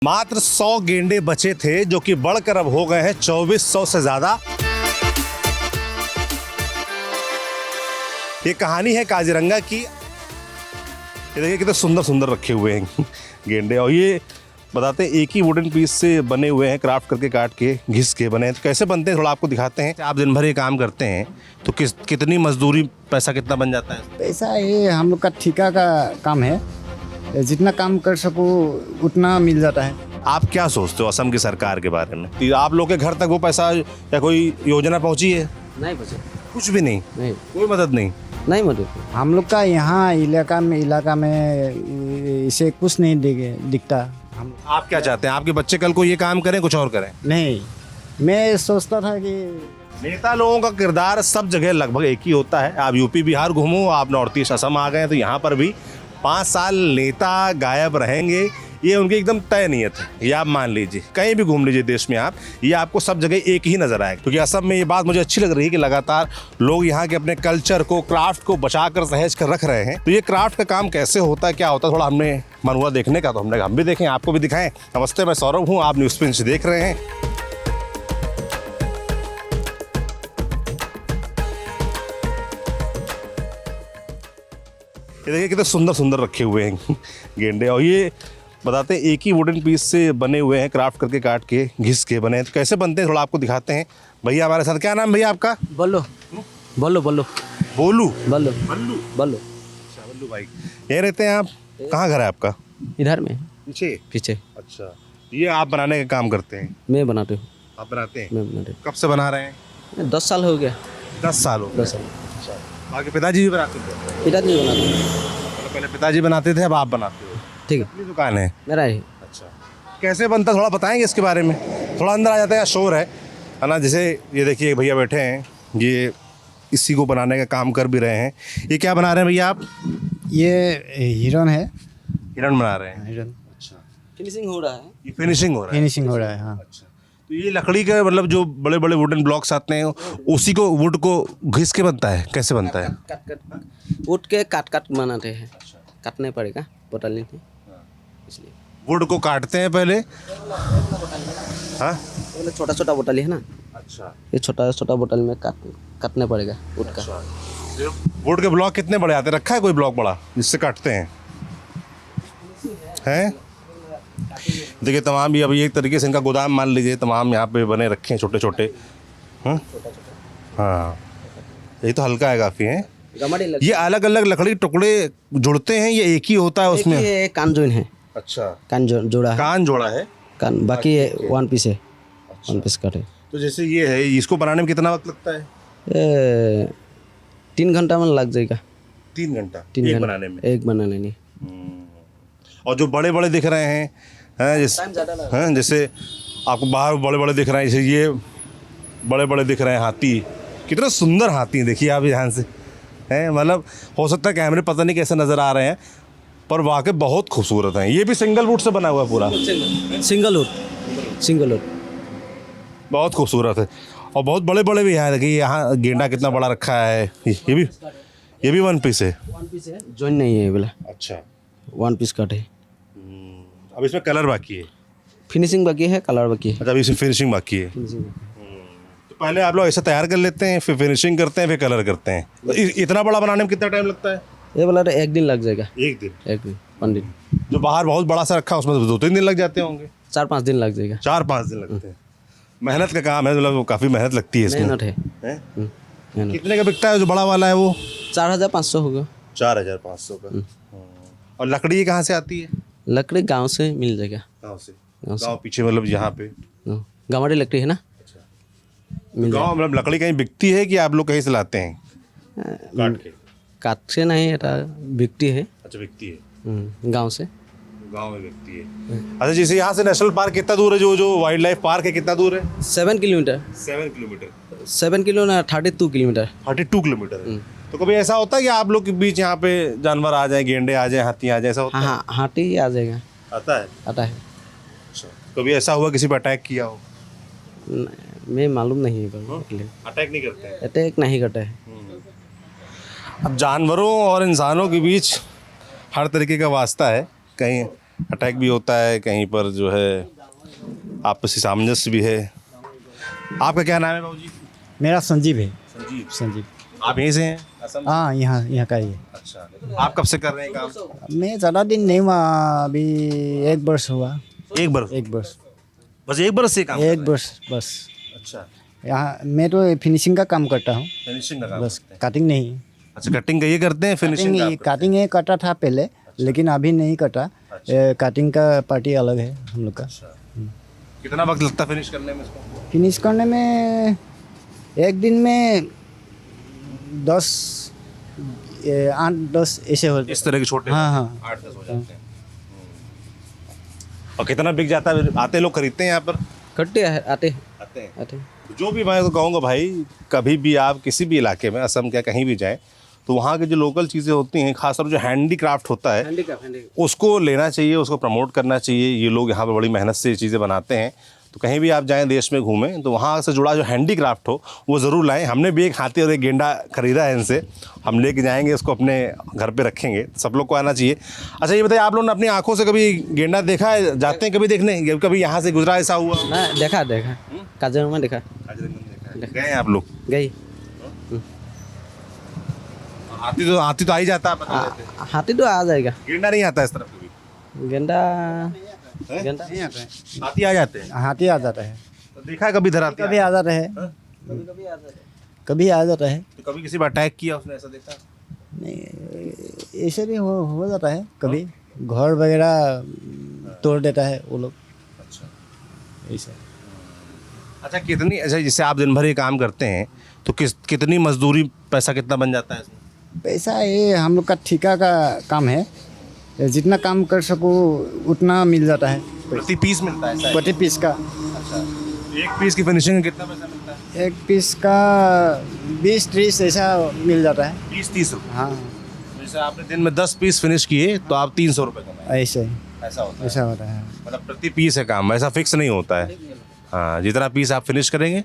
मात्र 100 गेंडे बचे थे जो कि बढ़कर अब हो गए हैं 2400 से ज्यादा। ये कहानी है काजीरंगा की। ये देखिए कितने सुंदर सुंदर रखे हुए हैं गेंडे, और ये बताते हैं एक ही वुडन पीस से बने हुए हैं, क्राफ्ट करके काट के घिस के बने हैं। तो कैसे बनते हैं थोड़ा आपको दिखाते हैं। आप दिन भर ये काम करते हैं तो कितनी मजदूरी, पैसा कितना बन जाता है? पैसा ये हम लोग का ठेका का काम है, जितना काम कर सको उतना मिल जाता है। आप क्या सोचते हो असम की सरकार के बारे में? आप लोग के घर तक वो पैसा या कोई योजना पहुंची है? नहीं बचे, कुछ भी नहीं, कोई मदद नहीं मदद। हम लोग का यहाँ इलाका में इसे कुछ नहीं दिखता। हम आप क्या चाहते हैं आपके बच्चे कल को ये काम करें, कुछ और करें? नहीं, मैं सोचता था कि नेता लोगों का किरदार सब जगह लगभग एक ही होता है। आप यूपी बिहार घूमो, आप नॉर्थ ईस्ट असम आ गए तो यहाँ पर भी 5 साल नेता गायब रहेंगे, ये उनकी एकदम तय नियत है। ये आप मान लीजिए, कहीं भी घूम लीजिए देश में आप, ये आपको सब जगह एक ही नजर आएगा। क्योंकि असम में ये बात मुझे अच्छी लग रही है कि लगातार लोग यहाँ के अपने कल्चर को, क्राफ्ट को बचा कर सहेज कर रख रहे हैं। तो ये क्राफ्ट का काम कैसे होता है, क्या होता है, थोड़ा हमने मन हुआ देखने का, तो हम भी देखें, आपको भी दिखाएं। नमस्ते, मैं सौरभ हूँ, आप न्यूज़ पिंच देख रहे हैं। ये देखिए कितने सुंदर सुंदर रखे हुए हैं गेंडे, और ये बताते हैं एक ही वुडन पीस से बने हुए हैं, क्राफ्ट करके काट के घिस के बने हैं। तो कैसे बनते हैं थोड़ा आपको दिखाते हैं। भैया हमारे साथ, क्या नाम भैया आपका? बोलो बोलो बोलो बोलू बोलो बल्लू बोलो। बल्लू भाई, यहीं रहते हैं आप? कहाँ घर है आपका? इधर में पीछे पीछे। अच्छा, ये आप बनाने का काम करते हैं? मैं बनाती हूँ। आप बनाते हैं? मैं बनाती कब से बना रहे हैं? हूँ। 10 साल हो गया। 10 साल हो गए। 10 साल। आपके पिताजी भी बनाते थे? पिताजी बनाते हैं। मतलब पहले पिताजी बनाते थे, अब आप बनाते हो? ठीक है, अपनी दुकान है? मेरा ही। अच्छा, कैसे बनता थोड़ा बताएंगे इसके बारे में? थोड़ा अंदर आ जाता है, शोर है ना। जैसे ये देखिए भैया बैठे हैं, ये इसी को बनाने का काम कर भी रहे हैं। ये क्या बना रहे हैं भैया आप? ये हिरन है। हिरण बना रहे हैं? हिरन अच्छा, फिनिशिंग हो रहा है। ये फिनिशिंग हो रहा है? फिनिशिंग हो रहा है, हाँ। अच्छा, तो ये लकड़ी का मतलब जो बड़े बड़े वुडन ब्लॉक्स आते हैं उसी को, वुड को घिस के बनता है? कैसे बनता है? काट उठ के काट बनाते हैं। काटने पड़ेगा, बोतल नहीं थी इसलिए। वुड को काटते हैं पहले? हाँ, पहले छोटा छोटा बोतल है ना। अच्छा, ये छोटा छोटा बोतल में काटने पड़ेगा उठ का। वुड के ब्लॉक कितने बड़े आते हैं? रखा है कोई ब्लॉक बड़ा जिससे काटते हैं? हैं? देखिए तमाम, ये अभी एक तरीके से इनका गोदाम मान लीजिए, तमाम यहाँ पे बने रखे हैं छोटे छोटे। हाँ, ये तो हल्का है काफ़ी है। ये अलग अलग लकड़ी टुकड़े जुड़ते हैं, ये एक ही होता है उसमें? ये कान जोइन है। अच्छा, कान जोड़ा है। कान जोड़ा है, कान बाकी वन पीस है। वन पीस कट है। तो जैसे ये है, इसको बनाने में कितना वक्त लगता है? 3 घंटा में लग जाएगा। 3 घंटा? 3 एक घंटा बनाने में? एक बनाने में। और जो बड़े बड़े दिख रहे हैं, जैसे आपको बाहर बड़े बड़े दिख रहे हैं, जैसे ये बड़े बड़े दिख रहे हैं हाथी, कितने सुंदर हाथी हैं, देखिए आप ध्यान से हैं। मतलब हो सकता है कैमरे पता नहीं कैसे नज़र आ रहे हैं, पर वाकई बहुत खूबसूरत हैं। ये भी सिंगल वुड से बना हुआ है पूरा? सिंगल वुड बहुत खूबसूरत है, और बहुत बड़े बड़े भी हैं। देखिए यहाँ गेंडा कितना बड़ा रखा है। ये भी वन पीस है? वन पीस है, जॉइन नहीं है बोला। अच्छा, वन पीस कट है। अब इसमें कलर बाकी है? फिनिशिंग बाकी है, कलर बाकी है। अच्छा, अभी इसमें फिनिशिंग बाकी है। तो पहले आप लोग ऐसा तैयार कर लेते हैं, फिर फिनिशिंग करते हैं, फिर कलर करते हैं। तो इतना बड़ा बनाने में कितना टाइम लगता है? ये बोला तो 1 दिन लग जाएगा। एक दिन? 1 दिन 1 दिन। जो बाहर बहुत बड़ा सा रखा है उसमें तो 2-3 दिन लग जाते होंगे? 4-5 दिन लग जाएगा। 4-5 दिन लगते हैं। मेहनत का काम है, मतलब काफ़ी मेहनत लगती है इसमें। मेहनत है। हैं? कितने का बिकता है जो बड़ा वाला है वो? 4500 होगा। 4500 का। और लकड़ी कहाँ से आती है? लकड़ी गांव से मिल जाएगा। गाँव से? गाँव से। गाँव पीछे मतलब यहाँ पे? गाँव लकड़ी है ना। गाँव मतलब लकड़ी कहीं बिकती है कि आप लोग कहीं से लाते हैं काट के? काट से नहीं, बिकती है। अच्छा, बिकती है गांव से। गांव में बिकती है। अच्छा, जैसे यहाँ से नेशनल पार्क कितना दूर है? जो वाइल्ड लाइफ पार्क है कितना दूर है? 7 किलोमीटर। 7 किलोमीटर? 7 किलो ना, 32 किलोमीटर। 32 किलोमीटर है। तो कभी ऐसा होता है कि आप लोग के बीच यहाँ पे जानवर आ जाए, गेंडे आ जाए, हाथी आ जाए, ऐसा होता है? हाँ, हाथी आ जाएगा। आता है? आता है। अच्छा, कभी ऐसा हुआ किसी पर अटैक किया हो? मैं मालूम नहीं है। अटैक नहीं करते हैं? अटैक नहीं करता है। अब जानवरों और इंसानों के बीच हर तरीके का वास्ता है। कहीं अटैक भी होता है, कहीं पर जो है आपसी सामंजस्य भी है। आपका क्या नाम है बाबू जी? मेरा संजीव है। संजीव। संजीव। आप यहीं से हैं असम? हाँ, यहाँ का ही है। अच्छा, आप कब से कर रहे हैं काम? मैं ज़्यादा दिन नहीं हुआ, अभी 1 वर्ष हुआ। एक वर्ष? 1 वर्ष, बस 1 वर्ष से काम कर 1 रहे वर्ष बस। हैं? अच्छा, यहाँ मैं तो फिनिशिंग का काम करता हूँ, फिनिशिंग का काम बस करते हैं। कटिंग नहीं। अच्छा, कटिंग का ये करते हैं, फिनिशिंग का आप करते हैं। कटिंग ये कटा था पहले, लेकिन अभी नहीं कटा। कटिंग का पार्टी अलग है हम लोग का। अच्छा, कितना वक्त लगता है फिनिश करने में इसको? फिनिश करने में एक दिन में 8-10 ऐसे हो। इस तरह के छोटे? हाँ, हाँ। 8-10 हो जाते हैं। और कितना बिक जाता है? आते लोग खरीदते हैं यहाँ पर? कट्टे आते हैं आते हैं। आते हैं। जो भी मैं तो कहूँगा भाई, कभी भी आप किसी भी इलाके में, असम क्या कहीं भी जाएं, तो वहाँ की जो लोकल चीज़ें होती हैं, खासतौर जो हैंडीक्राफ्ट होता है, उसको लेना चाहिए, उसको प्रमोट करना चाहिए। ये लोग यहाँ पर बड़ी मेहनत से ये चीज़ें बनाते हैं। तो कहीं भी आप जाएं देश में घूमें, तो वहाँ से जुड़ा जो हैंडीक्राफ्ट हो वो ज़रूर लाएं। हमने भी एक हाथी और एक गेंडा खरीदा है इनसे, हम लेके जाएंगे, उसको अपने घर पे रखेंगे। सब लोग को आना चाहिए। अच्छा, ये बताइए, आप लोगों ने अपनी आंखों से कभी गेंडा देखा है? जाते हैं कभी देखने? कभी यहाँ से गुजरा ऐसा हुआ? ना देखा काजीरंगा में देखा। गए हैं आप लोग? गई। हाथी तो आ ही जाता है, पता रहते हैं। हाथी तो आ जाएगा। गेंडा नहीं आता इस तरफ कभी? गेंदा हैं? गेंदा हाथी आ जाते हैं? हाथी आ जाता है, तो देखा है कभी इधर हाथी? कभी आ जाता है, कभी आ जाता है। तो कभी किसी पर अटैक किया उसने, ऐसा देखा? नहीं, ऐसे भी हो जाता है कभी। घर वगैरह तोड़ देता है वो लोग, अच्छा। ऐसा। अच्छा, कितनी, अच्छा जैसे आप दिन भर ये काम करते हैं, तो कितनी मजदूरी, पैसा कितना बन जाता है इसमें? पैसा ये हम लोग का ठेका का काम है, जितना काम कर सको उतना मिल जाता है। प्रति पीस मिलता है ऐसा? प्रति पीस का। अच्छा, एक पीस की फिनिशिंग में कितना पैसा मिलता है? एक पीस का 20-30 ऐसा मिल जाता है। 20-30 रुपये? हाँ, जैसे आपने दिन में 10 पीस फिनिश किए तो आप 300 रुपये कमाए, ऐसे ऐसा होता है? ऐसा होता है। मतलब प्रति पीस है काम, ऐसा फिक्स नहीं होता है। हाँ, जितना पीस आप फिनिश करेंगे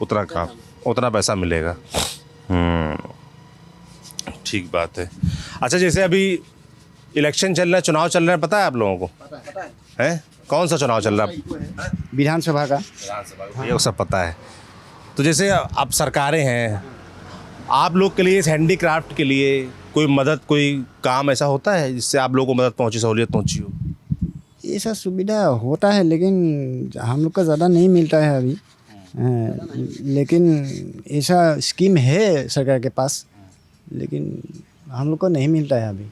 उतना पैसा मिलेगा। ठीक बात है। अच्छा, जैसे अभी इलेक्शन चल रहा है, चुनाव चल रहा है, पता है आप लोगों को? है? कौन सा चुनाव चल रहा है? विधानसभा का। ये सब पता है। तो जैसे अब सरकारें हैं, आप लोग के लिए इस हैंडीक्राफ्ट के लिए कोई मदद, कोई काम ऐसा होता है जिससे आप लोगों को मदद पहुंची, सहूलियत पहुंची हो? ऐसा सुविधा होता है, लेकिन हम लोग का ज़्यादा नहीं मिलता है अभी। लेकिन ऐसा स्कीम है सरकार के पास, लेकिन हम लोग को नहीं मिलता है अभी,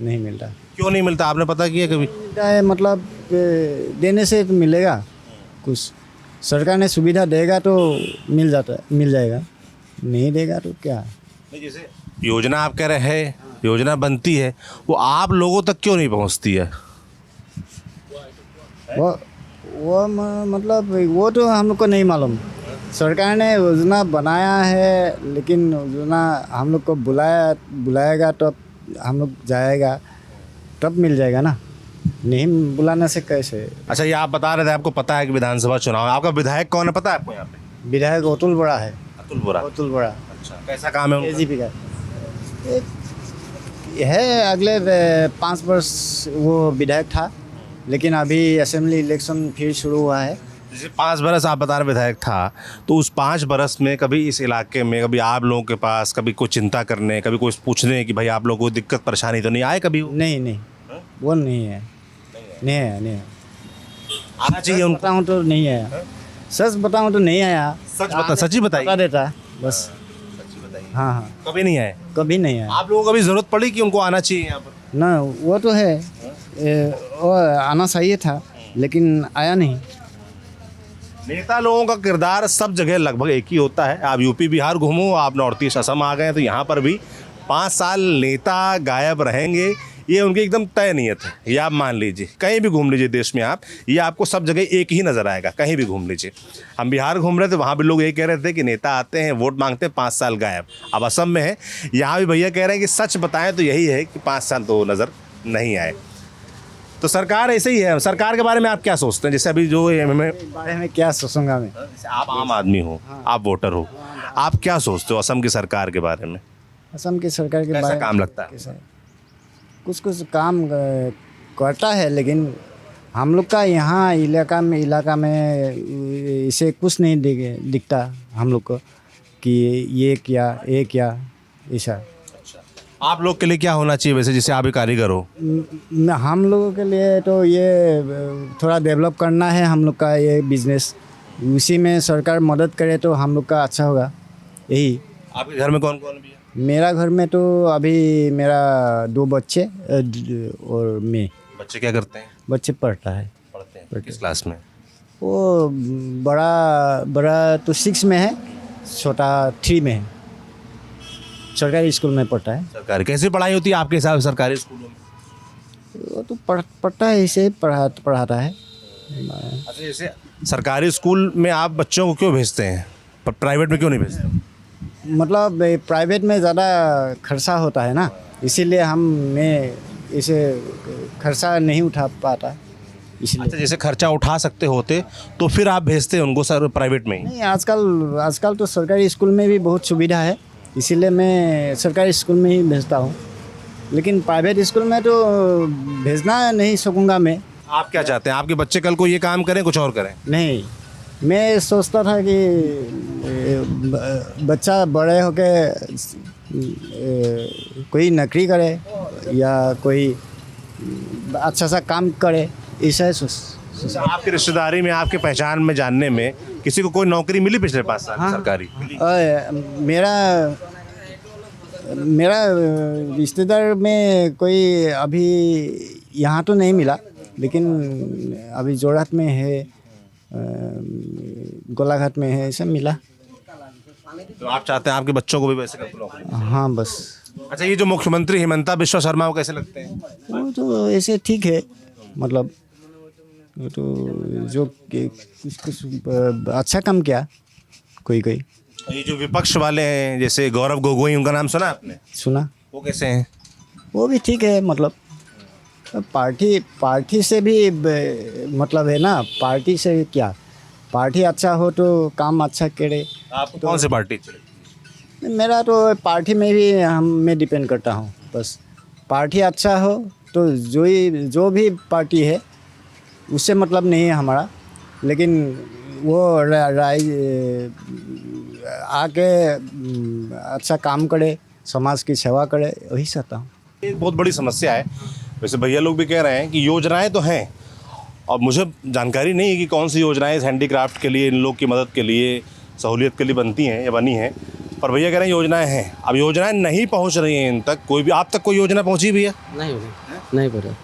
नहीं मिलता। क्यों नहीं मिलता, आपने पता किया कभी? मिलता है मतलब देने से तो मिलेगा कुछ। सरकार ने सुविधा देगा तो मिल जाएगा, नहीं देगा तो क्या। नहीं, जैसे योजना आप कह रहे हैं, योजना बनती है, वो आप लोगों तक क्यों नहीं पहुंचती है? मतलब वो तो हम लोग को नहीं मालूम। सरकार ने योजना बनाया है, लेकिन योजना हम लोग को बुलाएगा तो हम लोग जाएगा, तब मिल जाएगा ना। नहीं बुलाने से कैसे। अच्छा, ये आप बता रहे थे आपको पता है कि विधानसभा चुनाव है, आपका विधायक कौन है पता है आपको यहाँ पे? विधायक अतुल बड़ा है। अतुल बोरा? अतुल बड़ा। अच्छा, कैसा काम है उनका? KGP का है। अगले 5 वर्ष वो विधायक था, लेकिन अभी असेंबली इलेक्शन फिर शुरू हुआ है। जैसे 5 बरस आप बता रहे विधायक था, तो उस 5 बरस में कभी इस इलाके में, कभी आप लोगों के पास कभी कोई चिंता करने, कभी कोई पूछने कि भाई आप लोगों को दिक्कत परेशानी तो नहीं आए कभी? नहीं, वो नहीं है। नहीं है। आना चाहिए उनको। बताऊँ तो नहीं आया, सच बताऊँ तो नहीं आया। सच ही बताइए। बता देता बस। हाँ, कभी नहीं आए? कभी नहीं आया आप लोगों को कभी जरूरत पड़ी कि उनको आना चाहिए यहाँ पर? ना। वो तो है, वो आना चाहिए था, लेकिन आया नहीं। नेता लोगों का किरदार सब जगह लगभग एक ही होता है। आप यूपी बिहार घूमो, आप नॉर्थ ईस्ट असम आ गए, तो यहाँ पर भी 5 साल नेता गायब रहेंगे, ये उनकी एकदम तय नियत है। ये आप मान लीजिए, कहीं भी घूम लीजिए देश में आप, ये आपको सब जगह एक ही नज़र आएगा, कहीं भी घूम लीजिए। हम बिहार घूम रहे थे, वहाँ भी लोग यही कह रहे थे कि नेता आते हैं, वोट मांगते हैं, 5 साल गायब। अब असम में है, यहाँ भी भैया कह रहे हैं कि सच बताएं तो यही है कि 5 साल तो नज़र नहीं आए। तो सरकार ऐसे ही है। सरकार के बारे में आप क्या सोचते हैं? जैसे अभी जो बारे में क्या सोचूंगा मैं? जैसे आप आम आदमी हो, आप वोटर हो, आप क्या सोचते हो असम की सरकार के बारे में? असम की सरकार के कैसा बारे में काम लगता है? कैसा? कुछ काम करता है, लेकिन हम लोग का यहाँ इलाका में इसे कुछ नहीं दिखता हम लोग को कि ये क्या ऐसा। आप लोग के लिए क्या होना चाहिए वैसे, जैसे आप एक कारीगर हो? हम लोगों के लिए तो ये थोड़ा डेवलप करना है हम लोग का ये बिजनेस, उसी में सरकार मदद करे तो हम लोग का अच्छा होगा, यही। आपके घर में कौन कौन भी है? मेरा घर में तो अभी मेरा 2 बच्चे और मैं। बच्चे क्या करते हैं? बच्चे पढ़ता है। पढ़ते हैं किस क्लास में? वो बड़ा तो 6 में है, छोटा 3 में है। सरकारी स्कूल में पढ़ता है। सरकारी कैसी पढ़ाई होती है आपके हिसाब से सरकारी स्कूलों में? वो तो पढ़ता है, इसे पढ़ाता है। अच्छा, जैसे सरकारी स्कूल में आप बच्चों को क्यों भेजते हैं, पर प्राइवेट में क्यों नहीं भेजते? मतलब प्राइवेट में ज़्यादा खर्चा होता है ना, इसीलिए मैं इसे खर्चा नहीं उठा पाता, इसलिए। अच्छा, जैसे खर्चा उठा सकते होते तो फिर आप भेजते हैं उनको सर प्राइवेट में ही? नहीं, आजकल तो सरकारी स्कूल में भी बहुत सुविधा है, इसीलिए मैं सरकारी स्कूल में ही भेजता हूँ, लेकिन प्राइवेट स्कूल में तो भेजना नहीं सकूँगा मैं। आप क्या चाहते हैं, आपके बच्चे कल को ये काम करें कुछ और करें? नहीं, मैं सोचता था कि बच्चा बड़े होके कोई नौकरी करे या कोई अच्छा सा काम करे, ऐसा अच्छा, आपकी रिश्तेदारी में, आपके पहचान में, जानने में किसी को कोई नौकरी मिली पिछले 5 साल सरकारी? मेरा रिश्तेदार में कोई अभी यहाँ तो नहीं मिला, लेकिन अभी जोरहाट में है, गोलाघाट में है, ऐसा मिला। तो आप चाहते हैं आपके बच्चों को भी वैसे कर नौकरी? हाँ, बस। अच्छा, ये जो मुख्यमंत्री हिमंता बिश्वा शर्मा वो कैसे लगते हैं? वो तो ऐसे ठीक है, मतलब वो तो जो कुछ अच्छा काम किया कोई। ये जो विपक्ष वाले हैं जैसे गौरव गोगोई, उनका नाम सुना आपने? सुना। वो कैसे हैं? वो भी ठीक है, मतलब पार्टी से भी मतलब है ना, पार्टी से क्या, पार्टी अच्छा हो तो काम अच्छा करे। आपको कौन सी पार्टी चलेगी? मेरा तो पार्टी में भी मैं डिपेंड करता हूँ, बस पार्टी अच्छा हो तो जो भी पार्टी है उससे मतलब नहीं है हमारा, लेकिन वो आके अच्छा काम करे, समाज की सेवा करे, वही चाहता हूँ। एक बहुत बड़ी समस्या है, वैसे भैया लोग भी कह रहे हैं कि योजनाएं तो हैं, और मुझे जानकारी नहीं है कि कौन सी योजनाएं हैंडीक्राफ्ट के लिए, इन लोग की मदद के लिए, सहूलियत के लिए बनती हैं या बनी हैं, पर भैया कह रहे हैं योजनाएं हैं। अब योजनाएं नहीं पहुंच रही हैं इन तक, कोई भी आप तक कोई योजना पहुंची भी है? नहीं पता।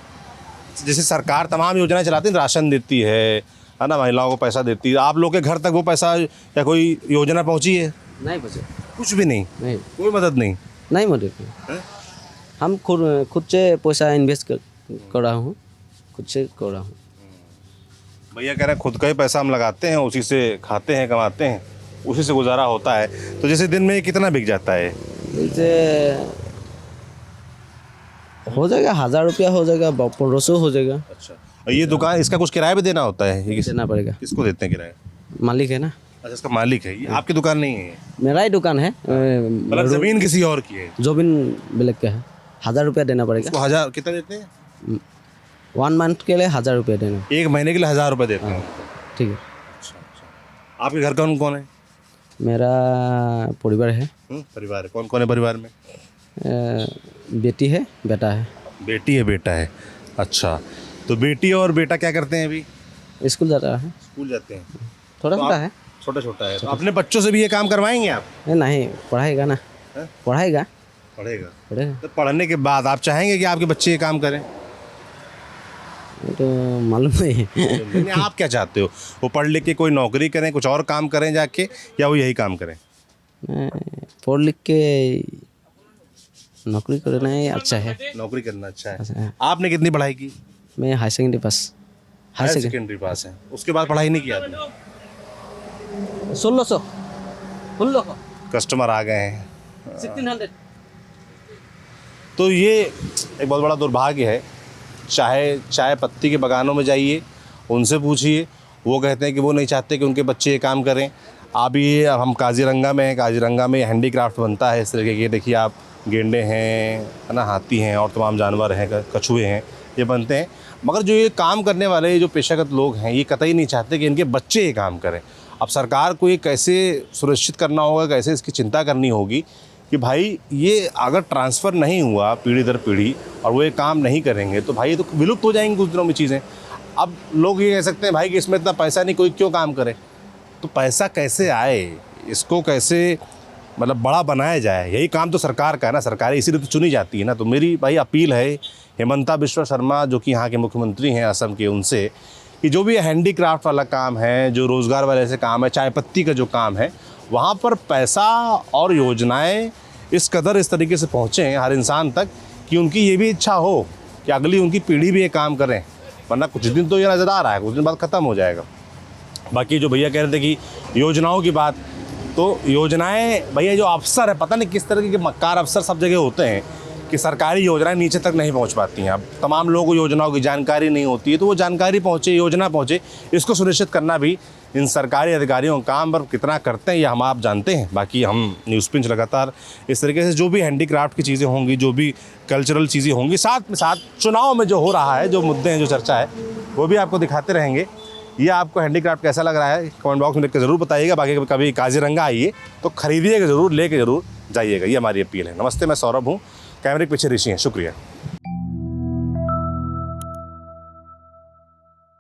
जैसे सरकार तमाम योजनाएं चलाती है, राशन देती है ना, महिलाओं को पैसा देती है, आप लोग के घर तक वो पैसा या कोई योजना पहुंची है? नहीं पता, कुछ भी नहीं, कोई मदद नहीं मदद। हम खुद से पैसा इन्वेस्ट कर रहा हूँ, खुद से कर रहा हूँ। भैया कह रहे हैं खुद का ही पैसा हम लगाते हैं, उसी से खाते हैं, कमाते हैं, उसी से गुजारा होता है। तो जैसे दिन में कितना बिक जाता है? जैसे हो जाएगा 1000 रुपया, हो जाएगा 1500 हो जाएगा। अच्छा, और ये दुकान, इसका कुछ किराया भी देना होता है? ये देना पड़ेगा। किसको देते हैं किराया? मालिक है ना। अच्छा, इसका मालिक है, ये आपकी दुकान नहीं है? मेरा ही दुकान है। मतलब जमीन किसी और की है? जमीन ब्लैक का है, 1000 रुपया देना पड़ेगा। उसको 1000 कितना देते हैं? 1 मंथ के लिए 1000 रुपया देना। 1 महीने के लिए 1000 रुपये देते हैं? ठीक है। आपके घर कौन कौन है? मेरा परिवार है। परिवार है, कौन कौन है परिवार में? बेटी है, बेटा है। बेटी है, बेटा है। अच्छा, तो बेटी और बेटा क्या करते हैं अभी? स्कूल जाता है। स्कूल जाते हैं? थोड़ा तो छोटा है। छोटा छोटा है। तो अपने बच्चों से भी ये काम करवाएंगे आप? नहीं, पढ़ाएगा ना। पढ़ाएगा। तो पढ़ने के बाद आप चाहेंगे कि आपके बच्चे ये काम करें? तो मालूम नहीं है। नहीं, आप क्या चाहते हो, वो पढ़ लिख के कोई नौकरी करें, कुछ और काम करें जाके, या वो यही काम करें? पढ़ लिख के नौकरी करना ही अच्छा है। नौकरी करना अच्छा अच्छा है। है। आपने कितनी पढ़ाई की? मैं हाई सेकेंडरी पास। हाई सेकेंडरी पास है, उसके बाद पढ़ाई नहीं किया आपने? 1600 कस्टमर आ गए हैं। 1600। तो ये एक बहुत बड़ा दुर्भाग्य है। चाय पत्ती के बगानों में जाइए, उनसे पूछिए, वो कहते हैं कि वो नहीं चाहते कि उनके बच्चे ये काम करें। अब हम काजीरंगा में हैं, काजीरंगा में हैंडीक्राफ्ट बनता है इस तरीके के, देखिए आप, गेंडे हैं, है ना, हाथी हैं और तमाम जानवर हैं, कछुए हैं, ये बनते हैं। मगर जो ये काम करने वाले जो पेशागत लोग हैं ये कतई नहीं चाहते कि इनके बच्चे ये काम करें। अब सरकार को ये कैसे सुनिश्चित करना होगा, कैसे इसकी चिंता करनी होगी कि भाई ये अगर ट्रांसफ़र नहीं हुआ पीढ़ी दर पीढ़ी और वो ये काम नहीं करेंगे तो भाई ये तो विलुप्त हो जाएंगी कुछ दिनों में चीज़ें। अब लोग ये कह सकते हैं भाई कि इसमें इतना पैसा नहीं, कोई क्यों काम करे। तो पैसा कैसे आए, इसको कैसे मतलब बड़ा बनाया जाए, यही काम तो सरकार का है ना, सरकारें इसीलिए तो चुनी जाती है ना। तो मेरी भाई अपील है हेमंता बिश्वा शर्मा जो कि यहाँ के मुख्यमंत्री हैं असम के, उनसे कि जो भी हैंडीक्राफ्ट वाला काम है, जो रोज़गार वाले ऐसे काम है, चाय पत्ती का जो काम है, वहाँ पर पैसा और योजनाएं इस कदर इस तरीके से पहुँचें हर इंसान तक कि उनकी ये भी इच्छा हो कि अगली उनकी पीढ़ी भी ये काम करें। वरना कुछ दिन तो ये नज़र आ रहा है, कुछ दिन बाद ख़त्म हो जाएगा। बाकी जो भैया कह रहे थे कि योजनाओं की बात, तो योजनाएं भैया जो अफसर है, पता नहीं किस तरह के मक्कार अफसर सब जगह होते हैं कि सरकारी योजनाएं नीचे तक नहीं पहुंच पाती हैं। अब तमाम लोगों को योजनाओं की जानकारी नहीं होती है, तो वो जानकारी पहुंचे, योजना पहुंचे, इसको सुनिश्चित करना भी इन सरकारी अधिकारियों का काम। पर कितना करते हैं ये हम आप जानते हैं। बाकी हम न्यूज़ पिंच लगातार इस तरीके से जो भी हैंडीक्राफ्ट की चीज़ें होंगी, जो भी कल्चरल चीज़ें होंगी, साथ में साथ चुनाव में जो हो रहा है, जो मुद्दे हैं, जो चर्चा है, वो भी आपको दिखाते रहेंगे। ये आपको हैंडीक्राफ्ट कैसा लग रहा है कमेंट बॉक्स में लिख के ज़रूर बताइएगा। बाकी कभी काजीरंगा आइए तो खरीदिएगा ज़रूर, लेके ज़रूर जाइएगा, ये हमारी अपील है। नमस्ते, मैं सौरभ हूँ, कैमरे के पीछे ऋषि हैं। शुक्रिया।